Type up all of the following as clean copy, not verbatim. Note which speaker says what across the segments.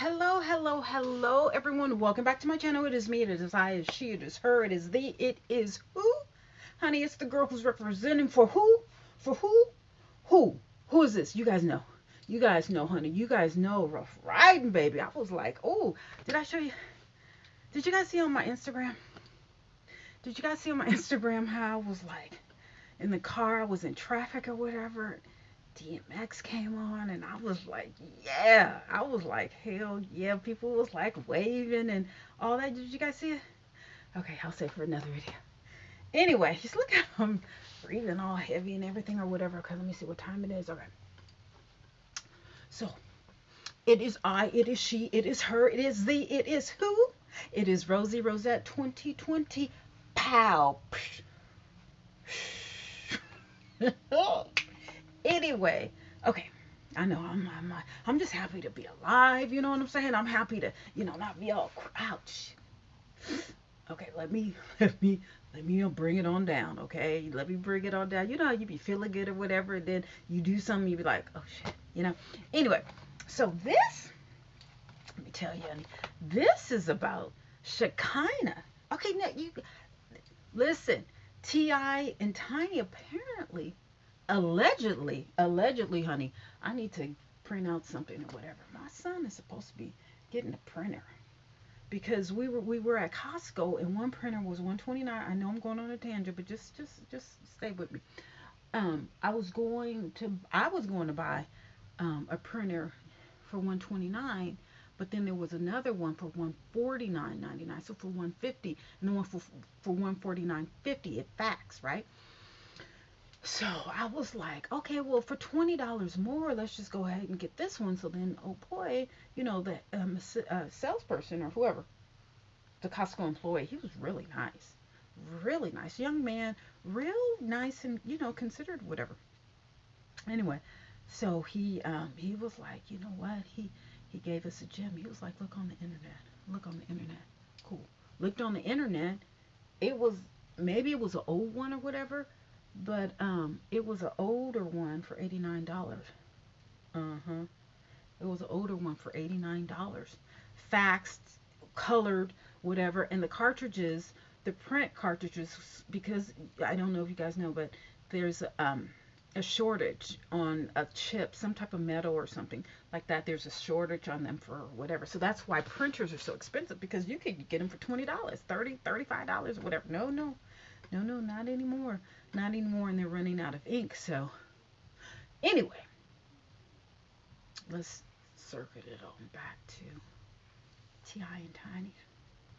Speaker 1: Hello, hello, hello, everyone. Welcome back to my channel. It is me, it is I, it is she, it is her, it is thee, it is who? Honey, it's the girl who's representing for who? For who? Who? Who is this? You guys know. You guys know, honey. You guys know Rough Riding, baby. I was like, oh, did I show you? Did you guys see on my Instagram? Did you guys see on my Instagram how I was like in the car, I was in traffic or whatever? DMX came on and I was like, yeah. I was like, hell yeah. People was like waving and all that. Did you guys see it? Okay, I'll save for another video. Anyway, just look at him breathing all heavy and everything or whatever. Okay, let me see what time it is. Okay. So it is I, it is she, it is her, it is thee, it is who? It is Rosie Rosette 2020. Pow. Anyway, okay. I know I'm just happy to be alive. You know what I'm saying? I'm happy to not be all ouch. Okay, let me bring it on down. Okay, let me bring it on down. You know how you be feeling good or whatever, and then you do something, you be like, oh shit. Anyway, so this, let me tell you, this is about Shekinah. Okay, now you listen. Ti and Tiny apparently allegedly, honey, I need to print out something or whatever. My son is supposed to be getting a printer because we were at Costco and one printer was 129. I know I'm going on a tangent, but just stay with me. I was going to buy a printer for 129, but then there was another one for 149.99. So for 150, and the one for 149.50 it fax, right? So I was like, okay, well, for $20 more, let's just go ahead and get this one. So then, oh boy, the salesperson or whoever, the Costco employee, he was really nice young man, real nice and considered, whatever. Anyway, so he was like, you know what? He gave us a gem. He was like, look on the internet, look on the internet. Cool. Looked on the internet. It was maybe it was an old one or whatever, but it was an older one for $89. Uh-huh. It was an older one for $89. Faxed, colored, whatever. And the cartridges, the print cartridges, because I don't know if you guys know, but there's a shortage on a chip, some type of metal or something like that. There's a shortage on them for whatever. So that's why printers are so expensive because you could get them for $20, 30, $35 or whatever. No, no, no, no, not anymore. Not anymore. And they're running out of ink. So anyway, let's circuit it on back to Ti and Tiny.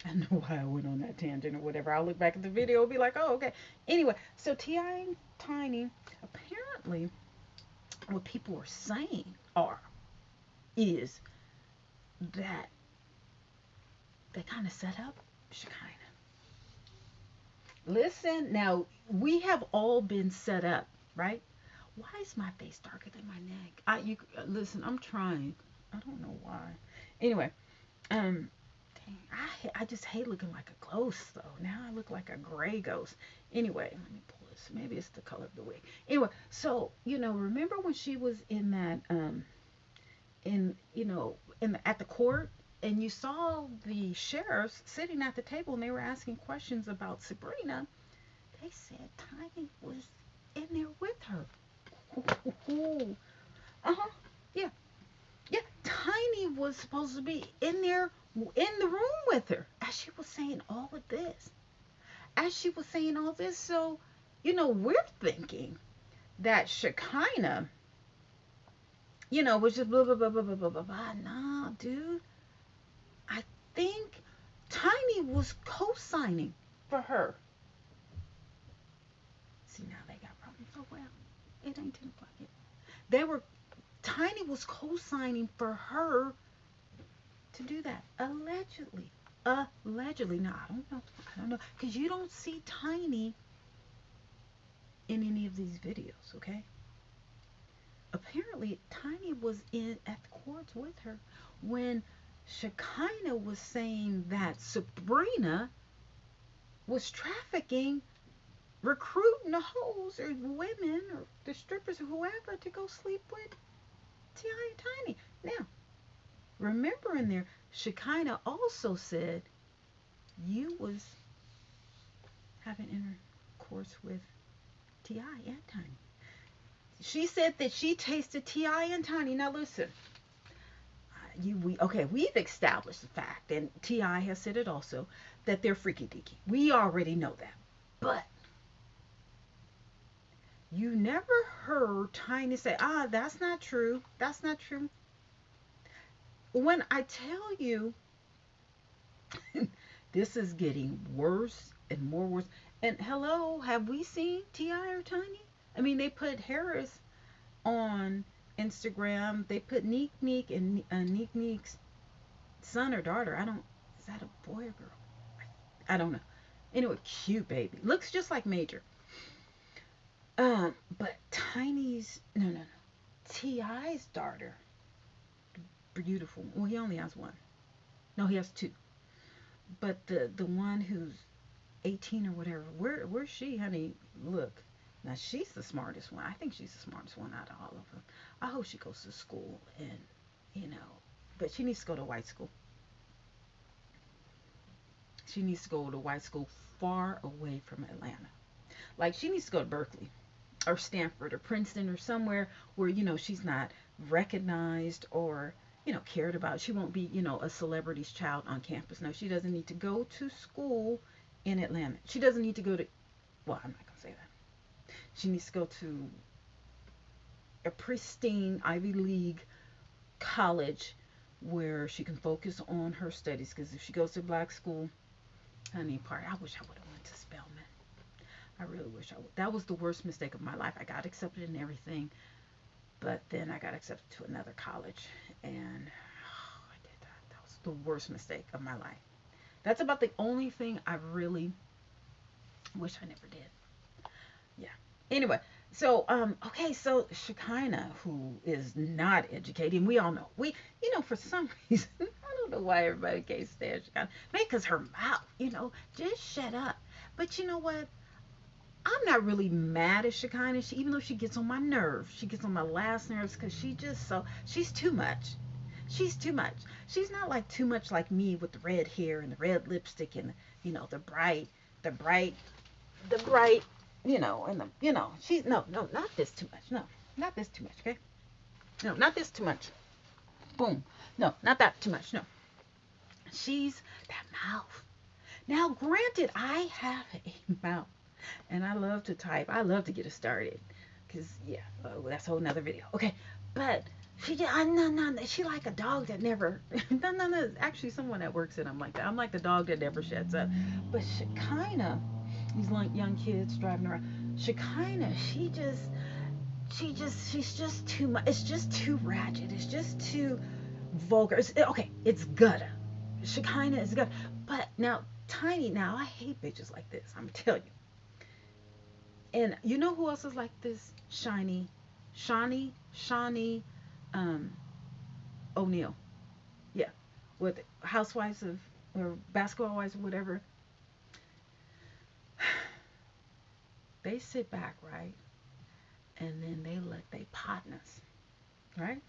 Speaker 1: I know why I went on that tangent or whatever. I'll look back at the video and be like, oh, okay. Anyway, so Ti and Tiny, apparently, what people are saying is that they kind of set up Shekinah. Listen, now we have all been set up, right? Why is my face darker than my neck? Listen. I'm trying. I don't know why. Anyway, um, dang, I just hate looking like a ghost though. Now I look like a gray ghost. Anyway, let me pull this. Maybe it's the color of the wig. Anyway, so remember when she was in that in at the court, and you saw the sheriffs sitting at the table and they were asking questions about Sabrina. They said Tiny was in there with her. Uh-huh. Yeah. Yeah. Tiny was supposed to be in there in the room with her as she was saying all of this. As she was saying all this, so we're thinking that Shekinah, was just blah blah blah blah blah blah blah blah. Nah, dude. I think Tiny was co-signing for her. See, now they got problems. Oh well, it ain't 10 o'clock yet. They were Tiny was co-signing for her to do that allegedly. Allegedly. Now I don't know, because you don't see Tiny in any of these videos. Okay. Apparently, Tiny was in at the courts with her when Shekinah was saying that Sabrina was trafficking, recruiting the hoes or women or the strippers or whoever to go sleep with Ti and Tiny. Now, remember in there, Shekinah also said you was having intercourse with T.I. and Tiny. She said that she tasted T.I. and Tiny. Now listen, we've established the fact, and T.I. has said it also, that they're freaky deaky. We already know that. But you never heard Tiny say, that's not true. That's not true. When I tell you, this is getting worse and more worse. And hello, have we seen T.I. or Tiny? I mean, they put Harris on Instagram. They put Neek Neek and Neek Neek's son or daughter. Is that a boy or girl? I don't know. Anyway, cute baby. Looks just like Major. But Tiny's, no. T.I.'s daughter, beautiful. Well, he only has one. No, he has two. But the one who's 18 or whatever, where's she, honey? Look. Now, she's the smartest one. I think she's the smartest one out of all of them. I hope she goes to school and, but she needs to go to white school. She needs to go to white school far away from Atlanta. Like, she needs to go to Berkeley or Stanford or Princeton or somewhere where, she's not recognized or, cared about. She won't be, a celebrity's child on campus. No, she doesn't need to go to school in Atlanta. She doesn't need to go to, well, I'm not going to say that. She needs to go to a pristine Ivy League college where she can focus on her studies. Because if she goes to black school, honey, I wish I would have went to Spelman. I really wish I would. That was the worst mistake of my life. I got accepted in everything, but then I got accepted to another college, and I did that. That was the worst mistake of my life. That's about the only thing I really wish I never did. Yeah. Anyway, so so Shekinah, who is not educated, and we all know, for some reason, I don't know why everybody can't stand Shekinah. Maybe because her mouth, just shut up. But you know what? I'm not really mad at Shekinah, even though she gets on my nerves. She gets on my last nerves because she's too much. She's too much. She's not like too much like me with the red hair and the red lipstick and, the bright, she's, no, not this too much. No, not this too much, okay? No, not this too much. Boom. No, not that too much. No. She's that mouth. Now, granted, I have a mouth. And I love to type. I love to get it started. Because, that's a whole nother video. Okay. But she like a dog that never, no. Actually, someone that works in, I'm like that. I'm like the dog that never shuts up. But Shekinah, these like young kids driving around, Shekinah, she's just too much. It's just too ratchet. It's just too vulgar. It's gutter. Shekinah is gutter. But now, Tiny, I hate bitches like this. I'm telling you. And you know who else is like this? Shawnee O'Neal. Yeah. With Housewives or Basketball Wives or whatever. They sit back, right? And then they let their partners, right?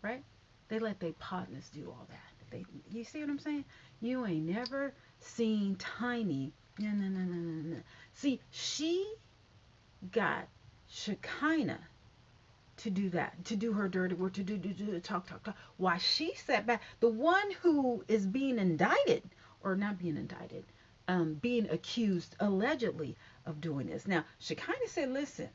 Speaker 1: Right? They let their partners do all that. You see what I'm saying? You ain't never seen Tiny. No. See, she got Shekinah to do that, to do her dirty work, to do talk. Why she sat back. The one who is being indicted, or not being indicted, being accused allegedly of doing this. Now, Shekinah said, listen,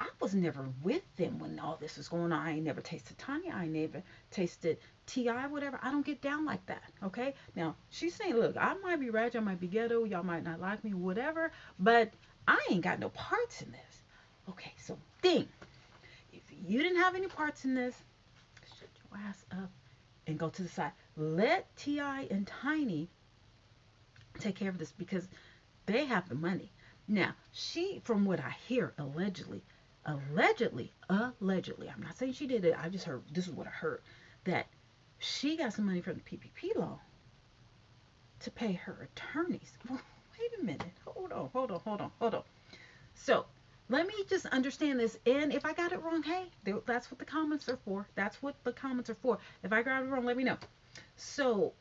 Speaker 1: I was never with them when all this was going on. I ain't never tasted Tanya. I ain't never tasted T.I., whatever. I don't get down like that, okay? Now, she's saying, look, I might be ratchet, I might be ghetto, y'all might not like me, whatever, but I ain't got no parts in this. Okay, so if you didn't have any parts in this, shut your ass up and go to the side. Let T.I. and Tiny take care of this because they have the money. Now, she, from what I hear, allegedly, I'm not saying she did it, I just heard, this is what I heard, that she got some money from the PPP loan to pay her attorneys. Well, wait a minute, hold on. So, Let me just understand this. And if I got it wrong, hey, that's what the comments are for. That's what the comments are for. If I got it wrong, let me know. So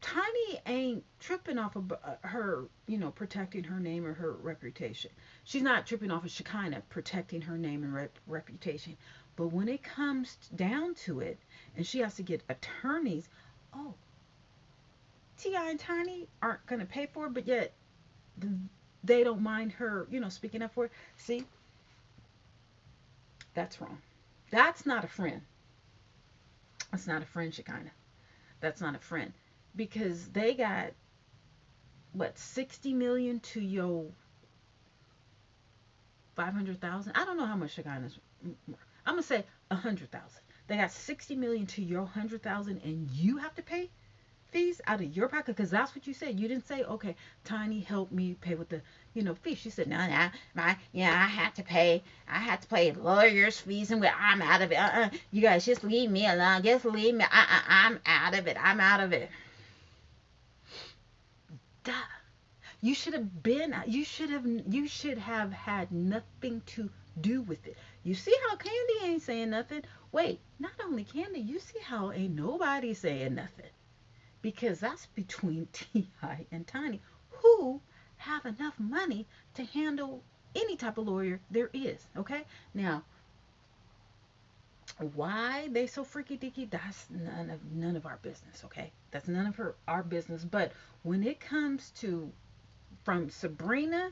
Speaker 1: Tiny ain't tripping off of her, protecting her name or her reputation. She's not tripping off of Shekinah protecting her name and reputation. But when it comes down to it, and she has to get attorneys, oh, Ti and Tiny aren't gonna pay for it, but yet they don't mind her, speaking up for it. See, that's wrong. That's not a friend. That's not a friend, Shekinah. That's not a friend because they got what 60 million to your 500,000. I don't know how much Shekinah's. I'm gonna say 100,000. They got 60 million to your 100,000, and you have to pay fees out of your pocket because that's what you said. You didn't say, okay, Tiny help me pay with the fees. She said, no, no, I had to pay. I had to pay lawyers' fees, and I'm out of it. You guys just leave me alone. Just leave me. I'm out of it. I'm out of it. Duh. You should have had nothing to do with it. You see how Candy ain't saying nothing? Wait, not only Candy, you see how ain't nobody saying nothing. Because that's between T.I. and Tiny, who have enough money to handle any type of lawyer there is. Okay? Now, why they so freaky deaky, that's none of our business, okay? That's none of our business. But when it comes to from Sabrina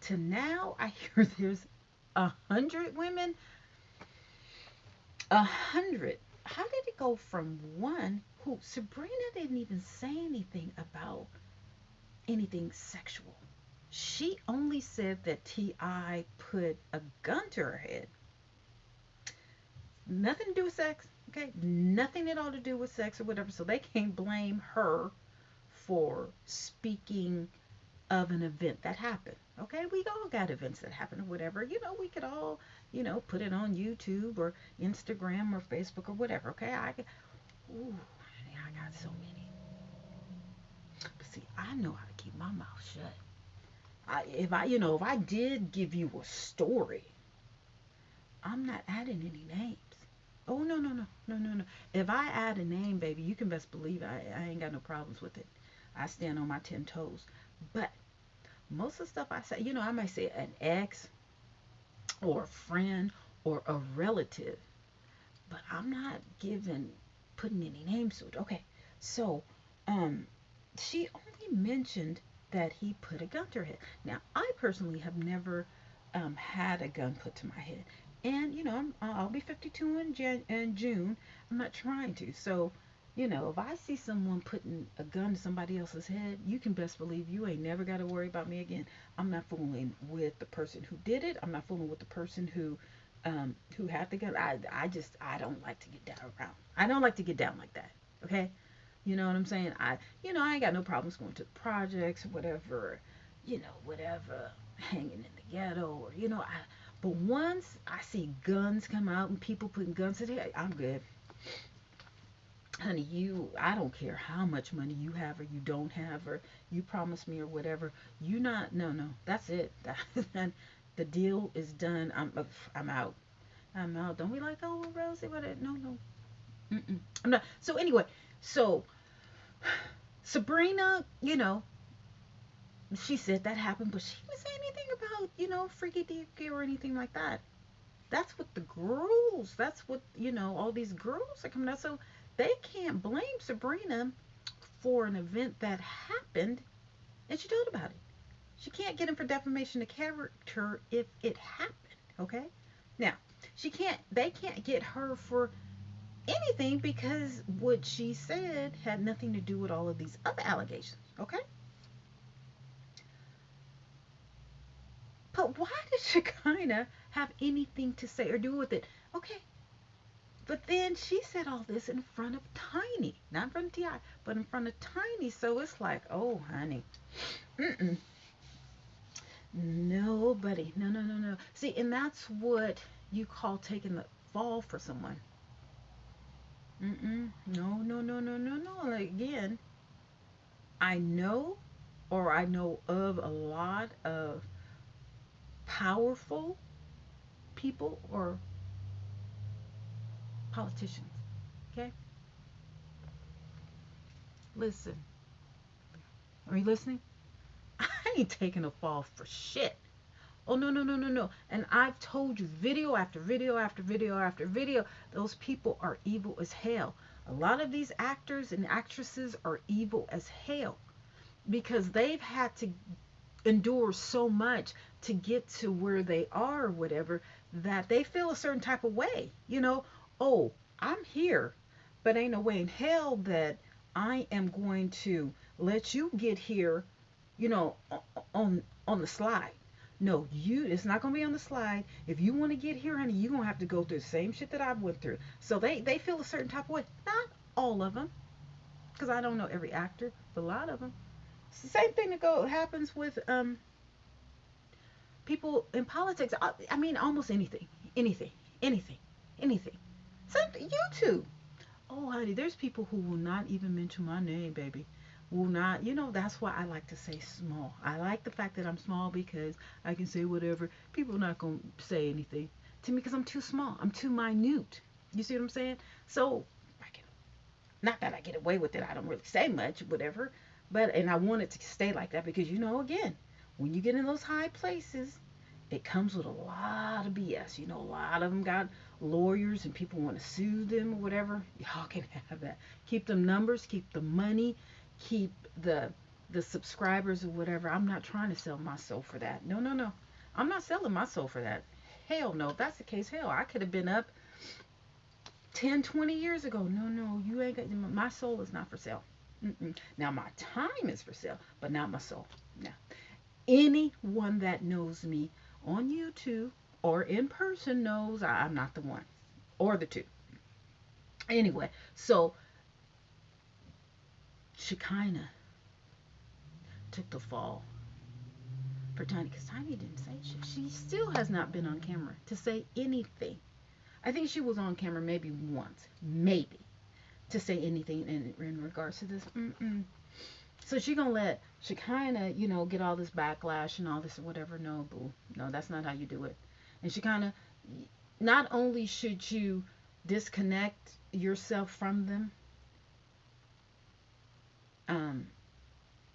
Speaker 1: to now, I hear there's 100 women. 100. How did it go from one who Sabrina didn't even say anything about anything sexual? She only said that T.I. put a gun to her head. Nothing to do with sex, okay? Nothing at all to do with sex or whatever. So they can't blame her for speaking of an event that happened. Okay, we all got events that happen or whatever. We could all, put it on YouTube or Instagram or Facebook or whatever. Okay, ooh, I got so many. But see, I know how to keep my mouth shut. If I did give you a story, I'm not adding any names. Oh no no no no no no. If I add a name, baby, you can best believe I ain't got no problems with it. I stand on my 10 toes. But most of the stuff I say, I might say an ex or a friend or a relative, but I'm not putting any names to it. Okay, so she only mentioned that he put a gun to her head. Now, I personally have never had a gun put to my head, and I'll be 52 in June. I'm not trying to, so if I see someone putting a gun to somebody else's head, you can best believe you ain't never got to worry about me again. I'm not fooling with the person who did it. I'm not fooling with the person who had the gun. I don't like to get down around. I don't like to get down like that. Okay, you know what I'm saying? I ain't got no problems going to the projects or whatever, whatever, hanging in the ghetto or but once I see guns come out and people putting guns to their head, I'm good. Honey, I don't care how much money you have or you don't have or you promise me or whatever. You not, no, no, that's it. The deal is done. I'm out. I'm out. Don't be like, oh, Rosie, what? No, no. Mm-mm. I'm not. So anyway, so Sabrina, she said that happened, but she didn't say anything about, freaky deaky or anything like that. That's what the girls, that's what, all these girls are coming out. So they can't blame Sabrina for an event that happened and she told about it. She can't get him for defamation of character if it happened, okay? Now, they can't get her for anything because what she said had nothing to do with all of these other allegations, okay? But why does Shekinah have anything to say or do with it? Okay, but then she said all this in front of Tiny, not in front of T.I., but in front of Tiny. So it's like, oh, honey, nobody, no, no, no, no. See, and that's what you call taking the fall for someone. No, no, no, no, no, no. Again, I know, or I know of a lot of powerful people or politicians. Okay? Listen. Are you listening? I ain't taking a fall for shit. Oh, no, no, no, no, no. And I've told you video after video after video after video, those people are evil as hell. A lot of these actors and actresses are evil as hell because they've had to endure so much to get to where they are or whatever, that they feel a certain type of way. Oh, I'm here, but ain't no way in hell that I am going to let you get here, you know, on the slide. No, it's not gonna be on the slide. If you want to get here, honey, you're gonna have to go through the same shit that I went through. So they feel a certain type of way. Not all of them, because I don't know every actor, but a lot of them. It's the same thing that happens with people in politics. I mean, almost anything, anything, anything, anything. Same YouTube. Oh, honey, there's people who will not even mention my name, baby. Will not. That's why I like to say small. I like the fact that I'm small because I can say whatever. People are not going to say anything to me because I'm too small. I'm too minute. You see what I'm saying? So, not that I get away with it. I don't really say much, whatever. And I want it to stay like that because, again, when you get in those high places, it comes with a lot of BS. A lot of them got lawyers and people want to sue them or whatever. Y'all can have that. Keep them numbers, keep the money, keep the subscribers or whatever. I'm not trying to sell my soul for that. No, no, no. I'm not selling my soul for that. Hell no. If that's the case, hell, I could have been up 10, 20 years ago. No, no, you ain't got, my soul is not for sale. Now my time is for sale, but not my soul. Now, anyone that knows me on YouTube or in person knows I'm not the one or the two. Anyway, so Shekinah took the fall for Tiny because Tiny didn't say shit. She still has not been on camera to say anything. I think she was on camera maybe once, maybe, to say anything in regards to this. So she gonna let Shekinah, get all this backlash and all this or whatever. No, boo. No, that's not how you do it. And Shekinah, not only should you disconnect yourself from them,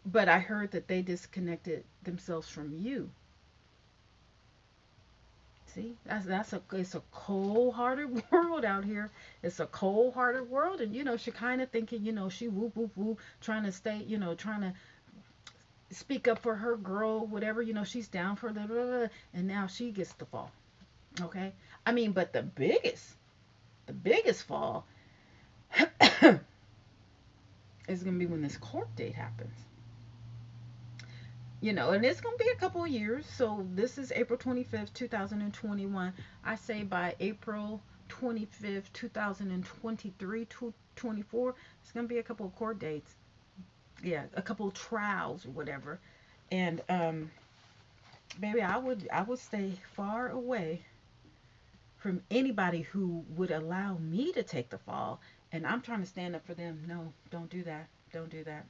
Speaker 1: but I heard that they disconnected themselves from you. See, it's a cold-hearted world out here. It's a cold-hearted world, and Shekinah thinking, she whoop whoop whoop, trying to stay, trying to speak up for her girl, whatever, she's down for the, and now she gets the fall. Okay, I mean, but the biggest fall is gonna be when this court date happens. And it's going to be a couple of years. So this is April 25th, 2021. I say by April 25th, 2023, 24, it's going to be a couple of court dates. Yeah, a couple of trials or whatever. And baby, I would stay far away from anybody who would allow me to take the fall. And I'm trying to stand up for them. No, don't do that. Don't do that.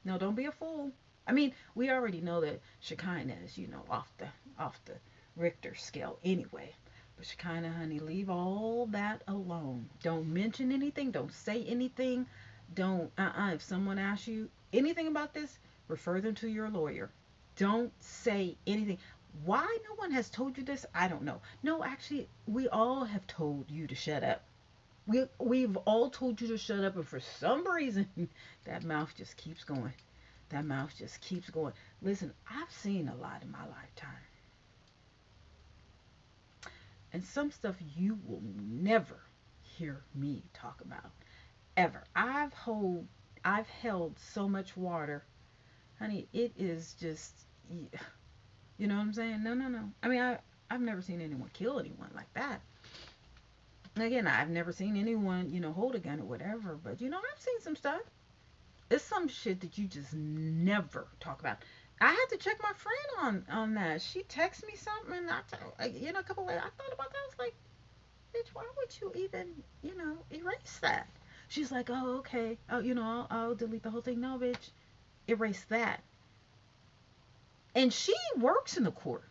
Speaker 1: No, don't be a fool. I mean, we already know that Shekinah is, off the Richter scale anyway. But Shekinah, honey, leave all that alone. Don't mention anything. Don't say anything. Don't, if someone asks you anything about this, refer them to your lawyer. Don't say anything. Why no one has told you this, I don't know. No, actually, we all have told you to shut up. We've all told you to shut up, and for some reason, that mouth just keeps going. That mouth just keeps going. Listen, I've seen a lot in my lifetime. And some stuff you will never hear me talk about. Ever. I've held so much water. Honey, it is just, you know what I'm saying? No, no, no. I mean, I've never seen anyone kill anyone like that. Again, I've never seen anyone, hold a gun or whatever. But, I've seen some stuff. It's some shit that you just never talk about. I had to check my friend on that. She texted me something, and a couple of, I thought about that. I was like, bitch, why would you even, erase that? She's like, oh, okay. Oh, I'll delete the whole thing. No, bitch, erase that. And she works in the court,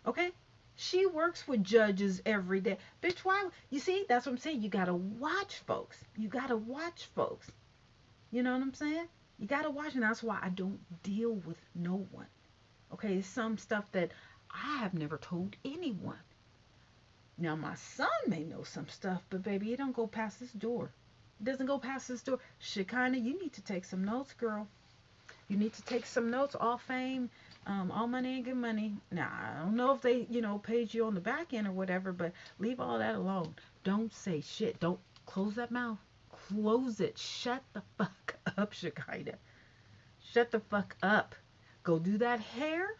Speaker 1: okay? She works with judges every day. Bitch, why? You see, that's what I'm saying. You gotta watch folks. You gotta watch folks. You know what I'm saying? You gotta watch, and that's why I don't deal with no one. Okay, it's some stuff that I have never told anyone. Now my son may know some stuff, but baby, it don't go past this door. It doesn't go past this door. Shekinah, you need to take some notes, girl. You need to take some notes. All fame, all money ain't good money. Now I don't know if they, paid you on the back end or whatever, but leave all that alone. Don't say shit. Don't close that mouth. Close it. Shut the fuck up, Shekinah. Shut the fuck up. Go do that hair.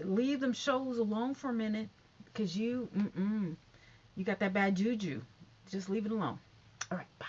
Speaker 1: Leave them shows alone for a minute, cause you got that bad juju. Just leave it alone. All right, bye.